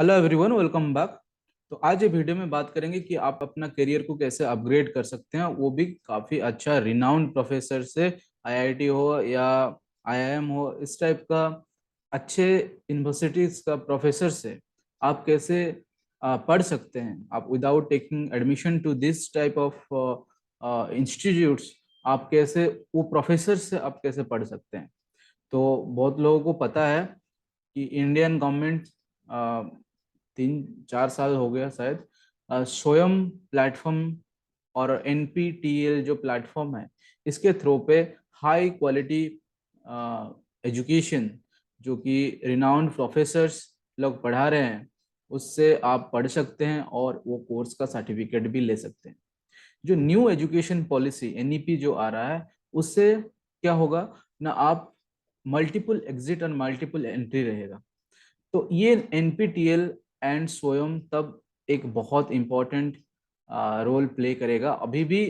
Hello everyone, welcome back. तो आज ये वीडियो में बात करेंगे कि आप अपना करियर को कैसे अपग्रेड कर सकते हैं, वो भी काफ़ी अच्छा रिनाउंड प्रोफेसर से। आईआईटी हो या आईआईएम हो, इस टाइप का अच्छे यूनिवर्सिटीज का प्रोफेसर से आप कैसे पढ़ सकते हैं। आप without taking admission to this type of institutes, आप कैसे वो प्रोफेसर से आप कैसे पढ़ सकते हैं। तो बहुत लोगों को पता है कि इंडियन गवर्नमेंट 3-4 साल हो गया शायद, स्वयं प्लेटफॉर्म और एनपीटीईएल जो प्लेटफॉर्म है, इसके थ्रू पे हाई क्वालिटी एजुकेशन जो कि रिनाउंड प्रोफेसर्स लोग पढ़ा रहे हैं, उससे आप पढ़ सकते हैं और वो कोर्स का सर्टिफिकेट भी ले सकते हैं। जो न्यू एजुकेशन पॉलिसी एनईपी जो आ रहा है, उससे क्या होगा ना, आप मल्टीपल एग्जिट और मल्टीपल एंट्री रहेगा। तो ये एनपीटीएल एंड स्वयं तब एक बहुत इंपॉर्टेंट रोल प्ले करेगा। अभी भी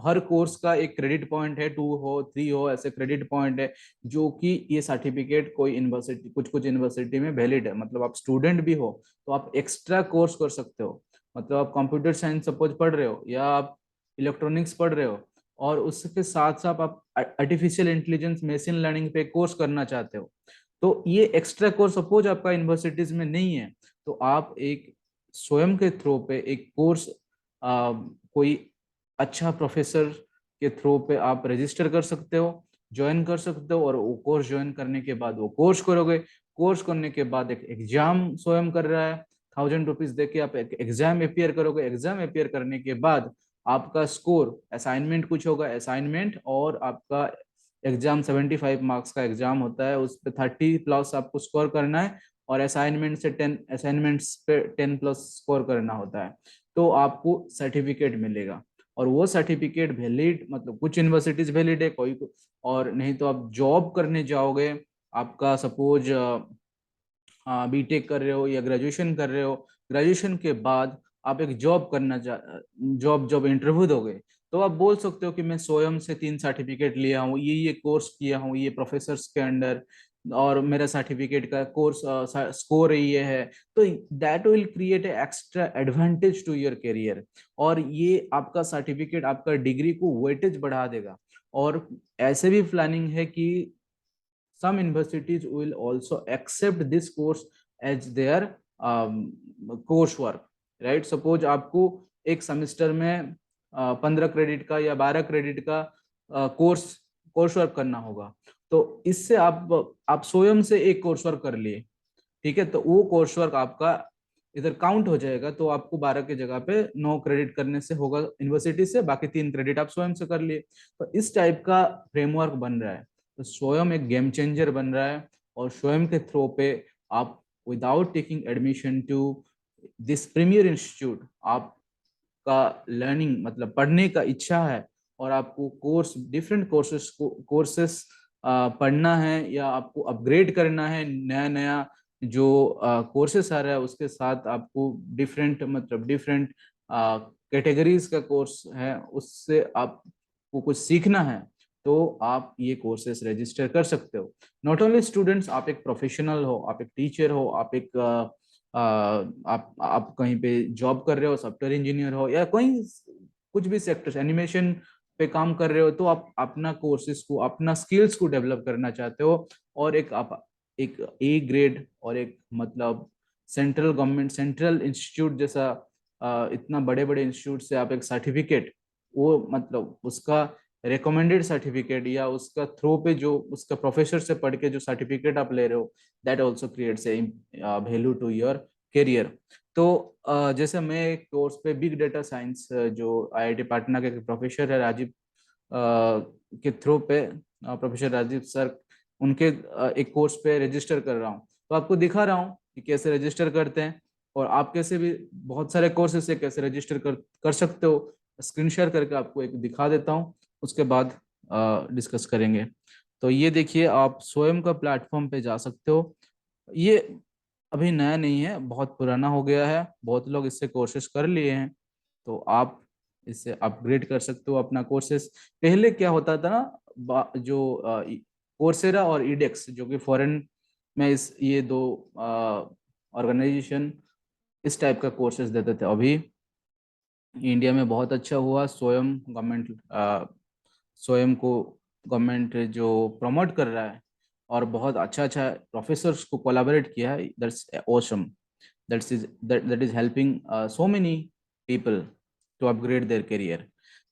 हर कोर्स का एक क्रेडिट पॉइंट है, 2 हो 3 हो, ऐसे क्रेडिट पॉइंट है जो कि ये सर्टिफिकेट कोई यूनिवर्सिटी, कुछ कुछ यूनिवर्सिटी में वैलिड है। मतलब आप स्टूडेंट भी हो तो आप एक्स्ट्रा कोर्स कर सकते हो। मतलब आप कंप्यूटर साइंस सपोज पढ़ रहे हो या आप इलेक्ट्रॉनिक्स पढ़ रहे हो, और उसके साथ साथ आप आर्टिफिशियल इंटेलिजेंस मशीन लर्निंग पे कोर्स करना चाहते हो, तो ये एक्स्ट्रा कोर्स सपोज आपका यूनिवर्सिटीज में नहीं है, तो आप एक स्वयं के थ्रू पे एक कोर्स कोई अच्छा प्रोफेसर के थ्रू पे आप रजिस्टर कर सकते हो, ज्वाइन कर सकते हो, और वो कोर्स ज्वाइन करने के बाद वो कोर्स करोगे। कोर्स करने के बाद एक एग्जाम स्वयं कर रहा है, 1000 रुपीज दे के आप एक एग्जाम अपियर करोगे। एग्जाम अपियर करने के बाद आपका स्कोर, असाइनमेंट कुछ होगा, असाइनमेंट और आपका एग्जाम 75 मार्क्स का एग्जाम होता है, उस पर 30+ आपको स्कोर करना है, और असाइनमेंट से 10 असाइनमेंट्स पे 10+ स्कोर करना होता है, तो आपको सर्टिफिकेट मिलेगा। और वो सर्टिफिकेट वैलिड, मतलब कुछ यूनिवर्सिटीज वैलिड है, और नहीं तो आप जॉब करने जाओगे। आपका सपोज बीटेक कर रहे हो या ग्रेजुएशन कर रहे हो, ग्रेजुएशन के बाद आप एक जॉब करना जॉब जॉब इंटरव्यू दोगे, तो आप बोल सकते हो कि मैं स्वयं से 3 सर्टिफिकेट लिया हूँ, ये कोर्स किया हूँ ये प्रोफेसर्स के अंडर, और मेरा सर्टिफिकेट का कोर्स स्कोर ये है। तो that will create a extra advantage to your career, और ये आपका सर्टिफिकेट आपका डिग्री को वेटेज बढ़ा देगा। और ऐसे भी प्लानिंग है कि some universities will also accept this course as their course work, right? Suppose आपको एक सेमेस्टर में 15 क्रेडिट का या 12 क्रेडिट का कोर्स कोर्स वर्क करना होगा, तो इससे आप स्वयं से एक कोर्स वर्क कर लिए, ठीक है, तो वो कोर्स वर्क आपका इधर काउंट हो जाएगा, तो आपको 12 की जगह पे 9 क्रेडिट करने से होगा यूनिवर्सिटी से, बाकी 3 क्रेडिट आप स्वयं से कर लिए। तो इस टाइप का फ्रेमवर्क बन रहा है। तो स्वयं एक गेम चेंजर बन रहा है, और स्वयं के थ्रू पे आप without taking admission to this premier institute, आपका लर्निंग मतलब पढ़ने का इच्छा है, और आपको डिफरेंट कोर्सेस पढ़ना है, या आपको अपग्रेड करना है, नया नया जो कोर्सेस आ रहा है उसके साथ आपको डिफरेंट कैटेगरीज का कोर्स है, उससे आपको कुछ सीखना है, तो आप ये कोर्सेस रजिस्टर कर सकते हो। नॉट ओनली स्टूडेंट्स, आप एक प्रोफेशनल हो, आप एक टीचर हो, आप एक आप कहीं पे जॉब कर रहे हो, सॉफ्टवेयर इंजीनियर हो, या कोई कुछ भी सेक्टर, एनिमेशन पे काम कर रहे हो, तो आप अपना कोर्सेज को, अपना स्किल्स को डेवलप करना चाहते हो, और आप एक ए ग्रेड और एक मतलब सेंट्रल गवर्नमेंट सेंट्रल इंस्टीट्यूट जैसा इतना बड़े बड़े इंस्टीट्यूट से आप एक सर्टिफिकेट, वो मतलब उसका रिकमेंडेड सर्टिफिकेट, या उसका थ्रू पे जो उसका प्रोफेसर से पढ़ के जो सर्टिफिकेट आप ले रहे हो, that also creates a value to your career. तो जैसे मैं एक कोर्स पे बिग डेटा साइंस, जो आईआईटी पटना के प्रोफेसर है राजीव के थ्रू पे, प्रोफेसर राजीव सर, उनके एक कोर्स पे रजिस्टर कर रहा हूँ, तो आपको दिखा रहा हूँ कि कैसे रजिस्टर करते हैं, और आप कैसे भी बहुत सारे कोर्सेज से कैसे रजिस्टर कर सकते हो। स्क्रीन शेयर करके आपको एक दिखा देता हूँ, उसके बाद डिस्कस करेंगे। तो ये देखिए, आप स्वयं का प्लेटफॉर्म पे जा सकते हो। ये अभी नया नहीं है, बहुत पुराना हो गया है, बहुत लोग इससे कोर्सेज कर लिए हैं, तो आप इससे अपग्रेड कर सकते हो अपना कोर्सेज। पहले क्या होता था ना, जो कोर्सेरा और इडेक्स जो कि फॉरेन में, इस ये दो ऑर्गेनाइजेशन इस टाइप का कोर्सेज देते थे। अभी इंडिया में बहुत अच्छा हुआ, स्वयं को गवर्नमेंट जो प्रमोट कर रहा है और बहुत अच्छा अच्छा प्रोफेसर्स को कोलैबोरेट किया है। That's awesome. That is helping so many people to upgrade their career.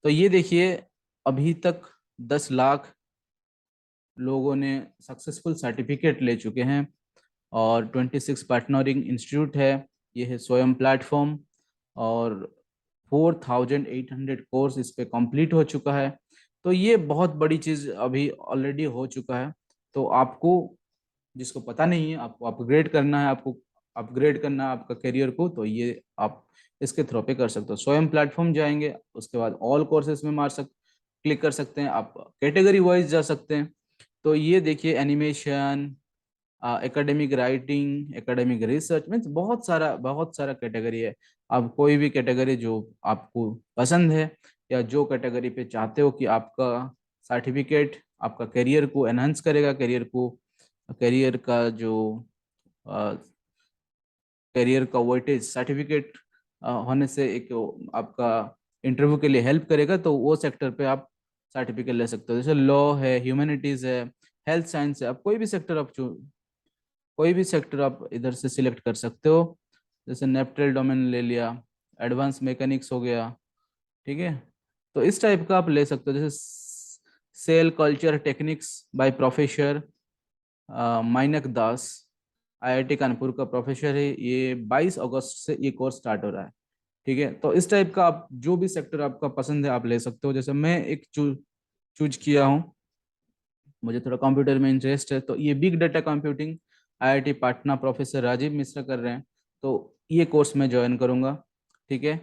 तो ये देखिए, अभी तक 10 लाख लोगों ने सक्सेसफुल सर्टिफिकेट ले चुके हैं और 26 पार्टनरिंग इंस्टीट्यूट है। ये है स्वयं प्लेटफॉर्म, और 4,800 कोर्स इस पे कंप्लीट हो चुका है। तो ये बहुत बड़ी चीज़ अभी ऑलरेडी हो चुका है। तो आपको, जिसको पता नहीं है, आपको अपग्रेड करना है, आपको अपग्रेड करना है आपका करियर को, तो ये आप इसके थ्रू पे कर सकते हो। स्वयं प्लेटफॉर्म जाएंगे, उसके बाद ऑल कोर्सेज में क्लिक कर सकते हैं, आप कैटेगरी वाइज जा सकते हैं। तो ये देखिए, animation, academic writing, academic research, means बहुत सारा कैटेगरी है। आप कोई भी कैटेगरी जो आपको पसंद है, या जो कैटेगरी पे चाहते हो कि आपका सर्टिफिकेट आपका करियर को एनहांस करेगा, करियर का जो करियर का वेटेज सर्टिफिकेट होने से एक आपका इंटरव्यू के लिए हेल्प करेगा, तो वो सेक्टर पे आप सर्टिफिकेट ले सकते हो। जैसे लॉ है, ह्यूमैनिटीज है, हेल्थ साइंस है, आप कोई भी सेक्टर आप इधर से सिलेक्ट कर सकते हो। जैसे नेप्टल डोमेन ले लिया, एडवांस मैकेनिक्स हो गया, ठीक है। तो इस टाइप का आप ले सकते हो। जैसे cell culture techniques by professor Mainak Das, IIT Kanpur का प्रोफेसर है। ये 22 अगस्त से ये कोर्स स्टार्ट हो रहा है, ठीक है। तो इस टाइप का आप जो भी सेक्टर आपका पसंद है आप ले सकते हो। जैसे मैं एक चूज किया हूँ, मुझे थोड़ा कंप्यूटर में इंटरेस्ट है, तो ये big data computing IIT Patna professor Rajeev Mishra कर रहे हैं, तो ये कोर्स मैं ज्वाइन करूंगा, ठीक है।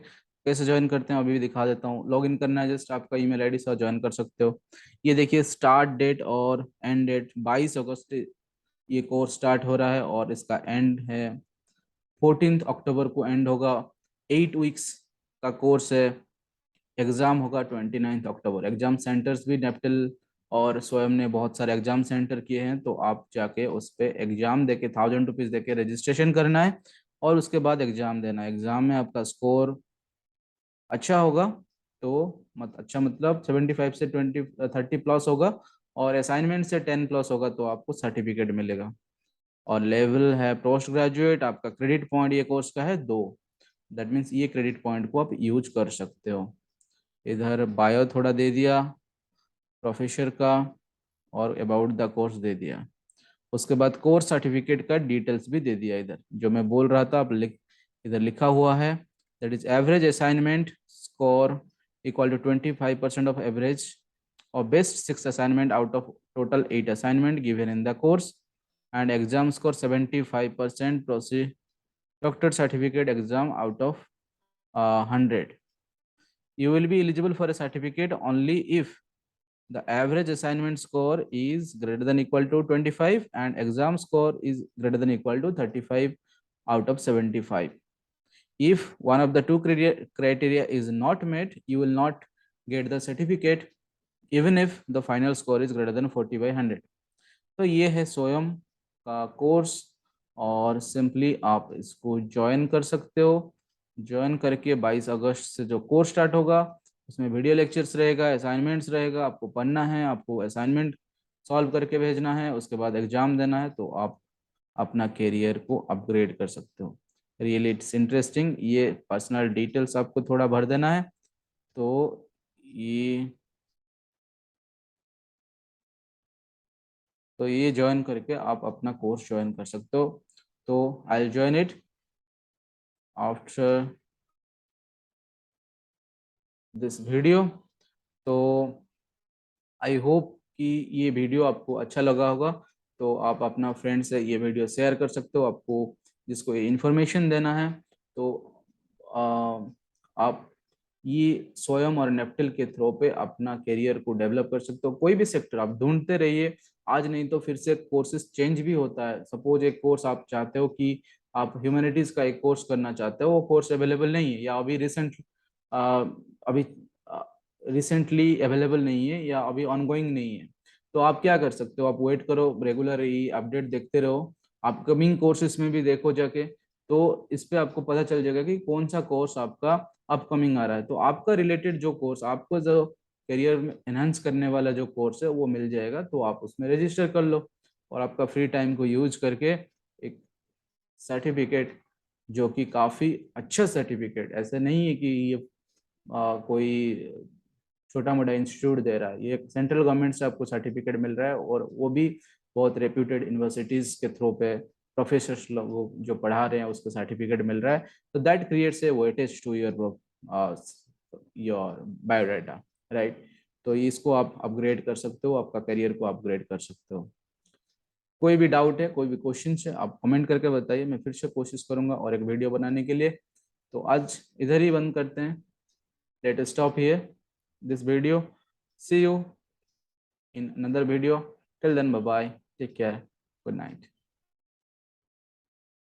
कैसे ज्वाइन करते हैं अभी भी दिखा देता हूँ। लॉग इन करना है, जस्ट आपका ईमेल आईडी से ज्वाइन कर सकते हो। ये देखिए, स्टार्ट डेट और एंड डेट 22 अगस्त ये कोर्स स्टार्ट हो रहा है, और इसका एंड है 14 अक्टूबर को एंड होगा। 8 वीक्स का कोर्स है। एग्जाम होगा 29 अक्टूबर। एग्जाम सेंटर्स भी नेप्टल और स्वयं ने बहुत सारे एग्जाम सेंटर किए हैं, तो आप जाके उस पे एग्जाम देके 1,000 रुपीज देके रजिस्ट्रेशन करना है, और उसके बाद एग्जाम देना है। एग्जाम में आपका स्कोर अच्छा होगा, तो अच्छा मतलब 75 से 30 प्लस होगा, और असाइनमेंट से 10 प्लस होगा, तो आपको सर्टिफिकेट मिलेगा। और लेवल है पोस्ट ग्रेजुएट। आपका क्रेडिट पॉइंट ये कोर्स का है 2। दैट मीन्स ये क्रेडिट पॉइंट को आप यूज कर सकते हो। इधर बायो थोड़ा दे दिया प्रोफेसर का, और अबाउट द कोर्स दे दिया। उसके बाद कोर्स सर्टिफिकेट का डिटेल्स भी दे दिया। इधर जो मैं बोल रहा था, आप इधर लिखा हुआ है, that is average assignment score equal to 25% of average और best 6 assignment out of total 8 assignment given in the course, and exam score 75% proceed doctor certificate exam out of 100। You will be eligible for a certificate only if the average assignment score is greater than equal to 25 and exam score is greater than equal to 35 out of 75. If one of the two criteria is not met, you will not get the certificate even if the final score is greater than 40 by 100. तो ये है स्वयं का course, और simply आप इसको join कर सकते हो। ज्वाइन करके 22 अगस्त से जो कोर्स स्टार्ट होगा, उसमें वीडियो लेक्चर्स रहेगा, असाइनमेंट्स रहेगा, आपको पढ़ना है, आपको असाइनमेंट सॉल्व करके भेजना है, उसके बाद एग्जाम देना है, तो आप अपना करियर को अपग्रेड कर सकते हो। Really it's interesting. ये पर्सनल डिटेल्स आपको थोड़ा भर देना है, तो ये ये ज्वाइन करके आप अपना कोर्स ज्वाइन कर सकते हो। तो I will join it after this video. तो आई होप कि ये वीडियो आपको अच्छा लगा होगा, तो आप अपना फ्रेंड से ये वीडियो शेयर कर सकते हो, आपको जिसको ये इन्फॉर्मेशन देना है। तो आप ये स्वयं और नेप्टल के थ्रू पे अपना करियर को डेवलप कर सकते हो। कोई भी सेक्टर आप ढूंढते रहिए, आज नहीं तो फिर से कोर्सेज चेंज भी होता है। सपोज एक कोर्स आप चाहते हो कि आप ह्यूमैनिटीज का एक कोर्स करना चाहते हो, वो कोर्स अवेलेबल नहीं है, या अभी रिसेंटली अवेलेबल नहीं है, या अभी ऑनगोइंग नहीं है, तो आप क्या कर सकते हो, आप वेट करो, रेगुलर ही अपडेट देखते रहो। अपकमिंग कोर्सेज में भी देखो जाके, तो इस पे आपको पता चल जाएगा कि कौन सा कोर्स आपका अपकमिंग आ रहा है। तो आपका रिलेटेड जो कोर्स, आपको जो करियर में एनहांस करने वाला जो कोर्स है वो मिल जाएगा, तो आप उसमें रजिस्टर कर लो और आपका फ्री टाइम को यूज करके एक सर्टिफिकेट, जो कि काफ़ी अच्छा सर्टिफिकेट, ऐसे नहीं है कि ये कोई छोटा मोटा इंस्टीट्यूट दे रहा है, ये सेंट्रल गवर्नमेंट से आपको सर्टिफिकेट मिल रहा है, और वो भी बहुत रेप्यूटेड यूनिवर्सिटीज के थ्रू पे प्रोफेसर्स लोग जो पढ़ा रहे हैं उसको सर्टिफिकेट मिल रहा है। तो that creates a weightage to your work, your biodata, right. तो इसको आप अपग्रेड कर सकते हो, आपका करियर को अपग्रेड कर सकते हो। कोई भी डाउट है, कोई भी क्वेश्चन है, आप कमेंट करके बताइए, मैं फिर से कोशिश करूंगा और एक वीडियो बनाने के लिए। तो आज इधर ही बंद करते हैं। Let us stop here this video. See you in another video. Till then, bye bye. Take care. Good night.